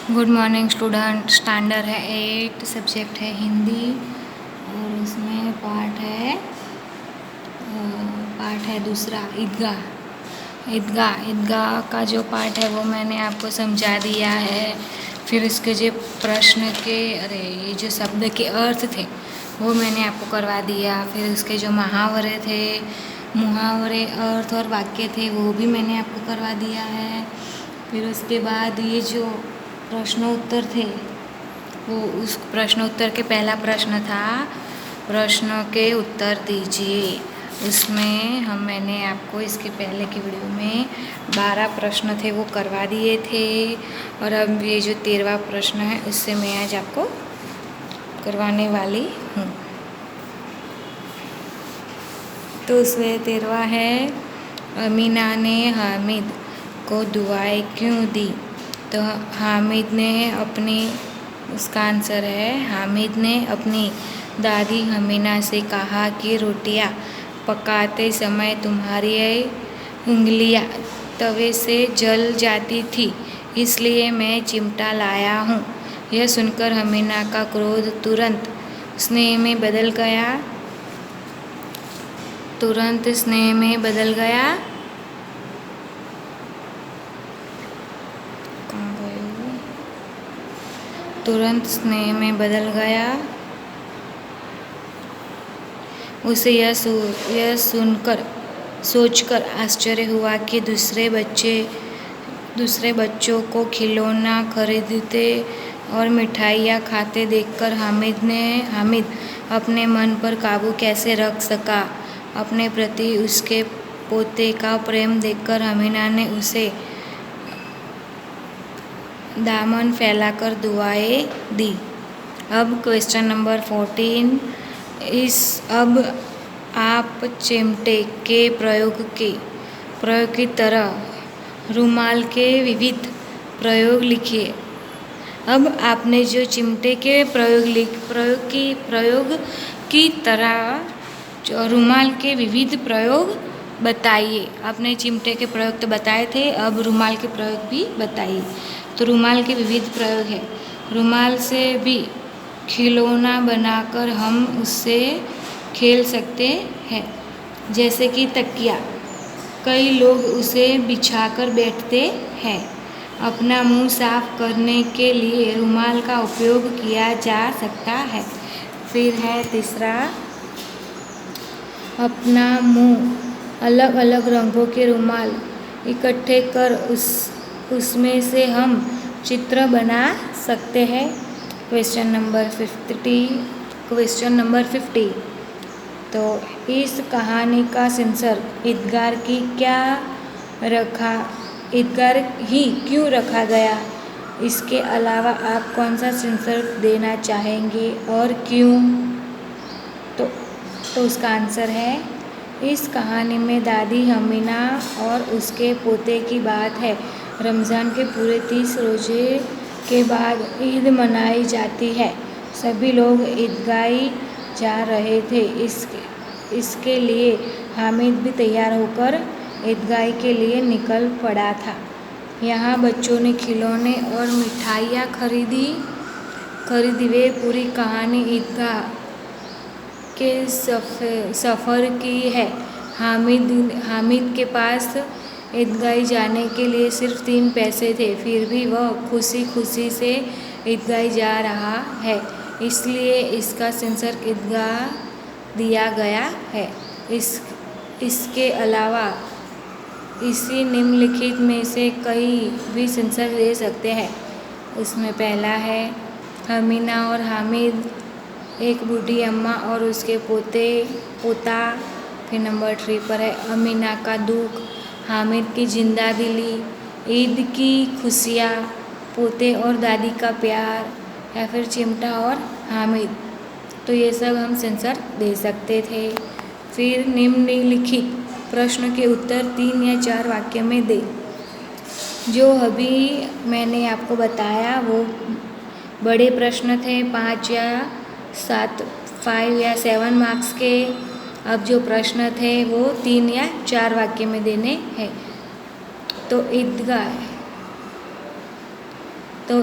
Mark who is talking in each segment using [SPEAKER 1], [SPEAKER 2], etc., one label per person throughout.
[SPEAKER 1] Good morning student. Standard है 8, subject है हिंदी और उसमें पार्ट है दूसरा ईदगाह का जो पार्ट है वो मैंने आपको समझा दिया है। फिर इसके जो प्रश्न के ये जो शब्द के अर्थ थे वो मैंने आपको करवा दिया। फिर उसके जो मुहावरे अर्थ और वाक्य थे वो भी मैंने आपको करवा दिया है। फिर उसके बाद ये जो प्रश्न उत्तर थे वो उस प्रश्न उत्तर के पहला प्रश्न था प्रश्नों के उत्तर दीजिए। उसमें मैंने आपको इसके पहले की वीडियो में 12 प्रश्न थे वो करवा दिए थे और अब ये जो 13वां प्रश्न है उससे मैं आज आपको करवाने वाली हूँ। तो उसमें 13वां है, अमीना ने हामिद को दुआएं क्यों दी? तो उसका आंसर है हामिद ने अपनी दादी हमीना से कहा कि रोटियां पकाते समय तुम्हारी उंगलियां तवे से जल जाती थी, इसलिए मैं चिमटा लाया हूँ। यह सुनकर हमीना का क्रोध तुरंत स्नेह में बदल गया। तुरंत स्नेह में बदल गया। उसे यह सोचकर आश्चर्य हुआ कि दूसरे बच्चों को खिलौना खरीदते और मिठाइयाँ खाते देखकर हामिद अपने मन पर काबू कैसे रख सका। अपने प्रति उसके पोते का प्रेम देखकर हमीना ने उसे दामन फैलाकर दुआएं दी। अब क्वेश्चन नंबर 14, अब आप चिमटे के प्रयोग की तरह रुमाल के विविध प्रयोग लिखिए। अब आपने जो चिमटे के प्रयोग की तरह जो रुमाल के विविध प्रयोग बताइए। आपने चिमटे के प्रयोग तो बताए थे, अब रुमाल के प्रयोग भी बताइए। तो रुमाल के विविध प्रयोग है, रुमाल से भी खिलौना बनाकर हम उससे खेल सकते हैं, जैसे कि तकिया। कई लोग उसे बिछाकर बैठते हैं। अपना मुंह साफ करने के लिए रुमाल का उपयोग किया जा सकता है। फिर है तीसरा, अपना मुंह अलग अलग रंगों के रुमाल इकट्ठे कर उसमें से हम चित्र बना सकते हैं। Question number 50। तो इस कहानी का शीर्षक ईदगाह ही क्यों रखा गया? इसके अलावा आप कौन सा शीर्षक देना चाहेंगे और क्यों? तो उसका आंसर है, इस कहानी में दादी हमीना और उसके पोते की बात है। रमज़ान के पूरे 30 रोजे के बाद ईद मनाई जाती है। सभी लोग ईदगाह जा रहे थे। इसके लिए हामिद भी तैयार होकर ईदगाह के लिए निकल पड़ा था। यहाँ बच्चों ने खिलौने और मिठाइयाँ खरीदी। वे पूरी कहानी ईदगाह के सफ़र की है। हामिद के पास ईदगाह जाने के लिए सिर्फ 3 पैसे थे, फिर भी वह खुशी से ईदगाह जा रहा है, इसलिए इसका शीर्षक ईदगाह दिया गया है। इसके अलावा इसी निम्नलिखित में से कई भी शीर्षक दे सकते हैं। उसमें पहला है, हमीना और हामिद, एक बूढ़ी अम्मा और उसके पोता। फिर नंबर 3 पर है, अमीना का दुख, हामिद की जिंदा दिली, ईद की खुशियाँ, पोते और दादी का प्यार, या फिर चिमटा और हामिद। तो ये सब हम शीर्षक दे सकते थे। फिर निम्नलिखित प्रश्न के उत्तर 3 या 4 वाक्य में दें। जो अभी मैंने आपको बताया वो बड़े प्रश्न थे, 5 या 7 मार्क्स के। अब जो प्रश्न थे वो 3 या 4 वाक्य में देने हैं। तो तो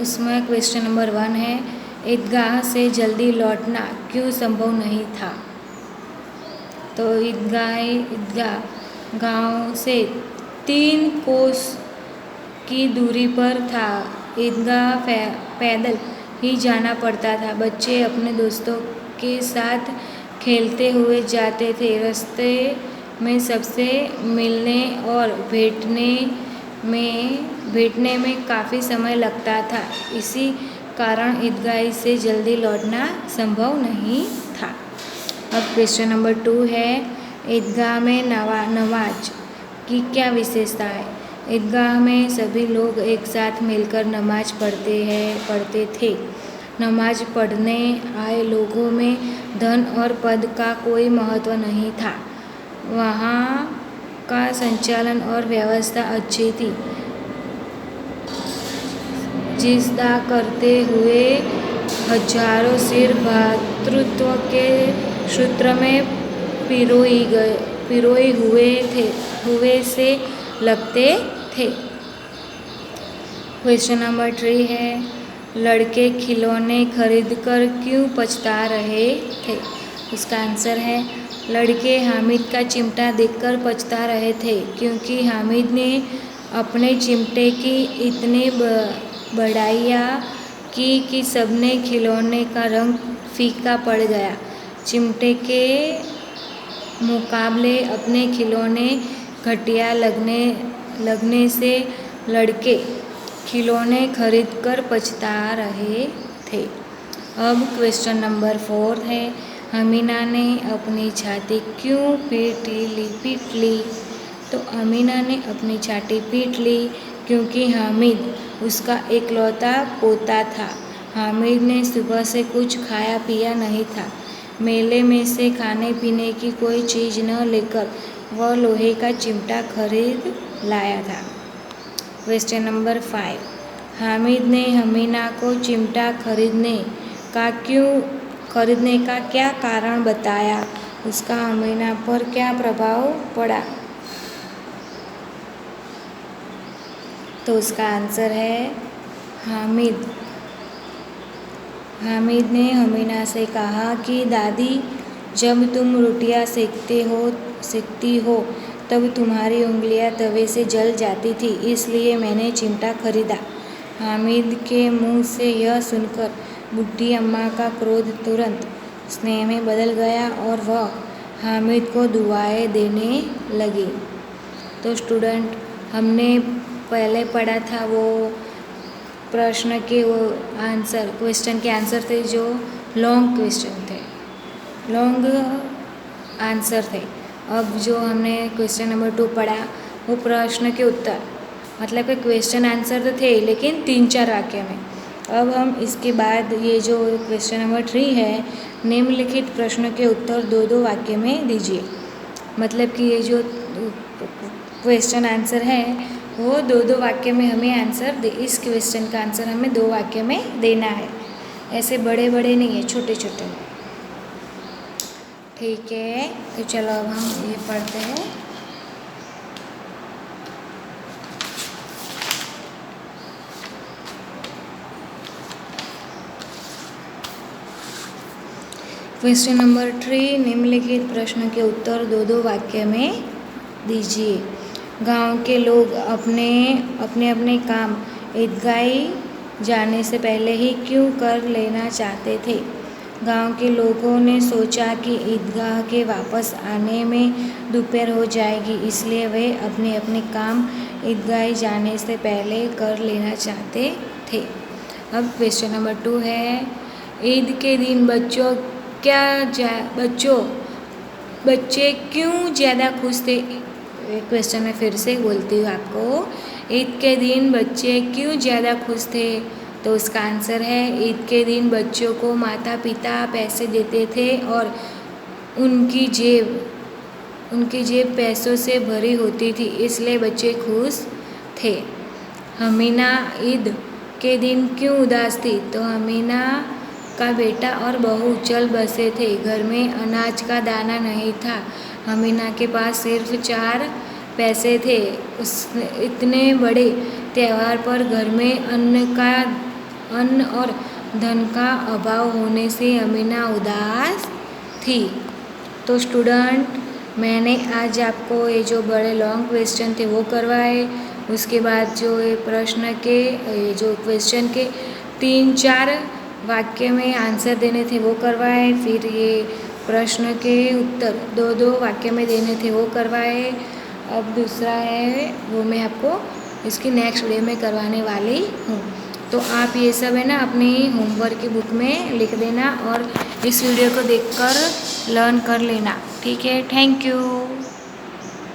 [SPEAKER 1] उसमें क्वेश्चन नंबर 1 है, ईदगाह से जल्दी लौटना क्यों संभव नहीं था। तो ईदगाह गांव से 3 कोस की दूरी पर था। ईदगाह पैदल ही जाना पड़ता था। बच्चे अपने दोस्तों के साथ खेलते हुए जाते थे। रास्ते में सबसे मिलने और भेंटने में काफ़ी समय लगता था। इसी कारण ईदगाह से जल्दी लौटना संभव नहीं था। अब क्वेश्चन नंबर 2 है, ईदगाह में नमाज की क्या विशेषता है। ईदगाह में सभी लोग एक साथ मिलकर नमाज पढ़ते थे। नमाज पढ़ने आए लोगों में धन और पद का कोई महत्व नहीं था। वहाँ का संचालन और व्यवस्था अच्छी थी। जिस्दा करते हुए हजारों सिर भ्रातृत्व के सूत्र में पिरोए हुए से लगते थे। क्वेश्चन नंबर 3 है, लड़के खिलौने खरीदकर क्यों पछता रहे थे। उसका आंसर है, लड़के हामिद का चिमटा देखकर पछता रहे थे क्योंकि हामिद ने अपने चिमटे की इतनी बढ़ाइयाँ की कि सबने खिलौने का रंग फीका पड़ गया। चिमटे के मुकाबले अपने खिलौने घटिया लगने से लड़के खिलौने खरीदकर पछता रहे थे। अब क्वेश्चन नंबर 4 है, अमीना ने अपनी छाती क्यों पीट ली। तो अमीना ने अपनी छाती पीट ली क्योंकि हामिद उसका इकलौता पोता था। हामिद ने सुबह से कुछ खाया पिया नहीं था। मेले में से खाने पीने की कोई चीज़ न लेकर वह लोहे का चिमटा खरीद लाया था। क्वेश्चन नंबर 5, हामिद ने अमीना को चिमटा खरीदने का क्या कारण बताया। उसका अमीना पर क्या प्रभाव पड़ा। तो उसका आंसर है, हामिद ने अमीना से कहा कि दादी, जब तुम रोटियां सेकती हो तब तुम्हारी उंगलियां तवे से जल जाती थी, इसलिए मैंने चिमटा खरीदा। हामिद के मुंह से यह सुनकर बूढ़ी अम्मा का क्रोध तुरंत स्नेह में बदल गया और वह हामिद को दुआएं देने लगी। तो स्टूडेंट, हमने पहले पढ़ा था वो प्रश्न के क्वेश्चन के आंसर थे जो लॉन्ग आंसर थे। अब जो हमने क्वेश्चन नंबर 2 पढ़ा वो प्रश्न के उत्तर, मतलब कि क्वेश्चन आंसर तो थे लेकिन 3-4 वाक्य में। अब हम इसके बाद ये जो क्वेश्चन नंबर 3 है, निम्नलिखित प्रश्न के उत्तर 2-2 वाक्य में दीजिए। मतलब कि ये जो क्वेश्चन आंसर है वो 2-2 वाक्य में हमें इस क्वेश्चन का आंसर हमें 2 वाक्य में देना है। ऐसे बड़े बड़े नहीं है, छोटे छोटे। ठीक है, तो चलो अब हम ये पढ़ते हैं। क्वेश्चन नंबर 3, निम्नलिखित प्रश्न के उत्तर 2-2 वाक्य में दीजिए। गांव के लोग अपने काम ईदगाह जाने से पहले ही क्यों कर लेना चाहते थे। गांव के लोगों ने सोचा कि ईदगाह के वापस आने में दोपहर हो जाएगी, इसलिए वे अपने काम ईदगाह जाने से पहले कर लेना चाहते थे। अब क्वेश्चन नंबर 2 है, ईद के दिन बच्चे क्यों ज़्यादा खुश थे। क्वेश्चन मैं फिर से बोलती हूँ आपको, ईद के दिन बच्चे क्यों ज़्यादा खुश थे। तो उसका आंसर है, ईद के दिन बच्चों को माता पिता पैसे देते थे और उनकी जेब पैसों से भरी होती थी, इसलिए बच्चे खुश थे। अमीना ईद के दिन क्यों उदास थी। तो अमीना का बेटा और बहू चल बसे थे। घर में अनाज का दाना नहीं था। अमीना के पास सिर्फ 4 पैसे थे। उस इतने बड़े त्यौहार पर घर में अन्न और धन का अभाव होने से अमीना उदास थी। तो स्टूडेंट, मैंने आज आपको ये जो बड़े लॉन्ग क्वेश्चन थे वो करवाए। उसके बाद जो ये प्रश्न के जो क्वेश्चन के 3-4 वाक्य में आंसर देने थे वो करवाए। फिर ये प्रश्न के उत्तर 2-2 वाक्य में देने थे वो करवाए। अब दूसरा है वो मैं आपको इसकी नेक्स्ट वीडियो में करवाने वाली हूँ। तो आप ये सब है ना अपनी होमवर्क की बुक में लिख देना और इस वीडियो को देखकर लर्न कर लेना। ठीक है, थैंक यू।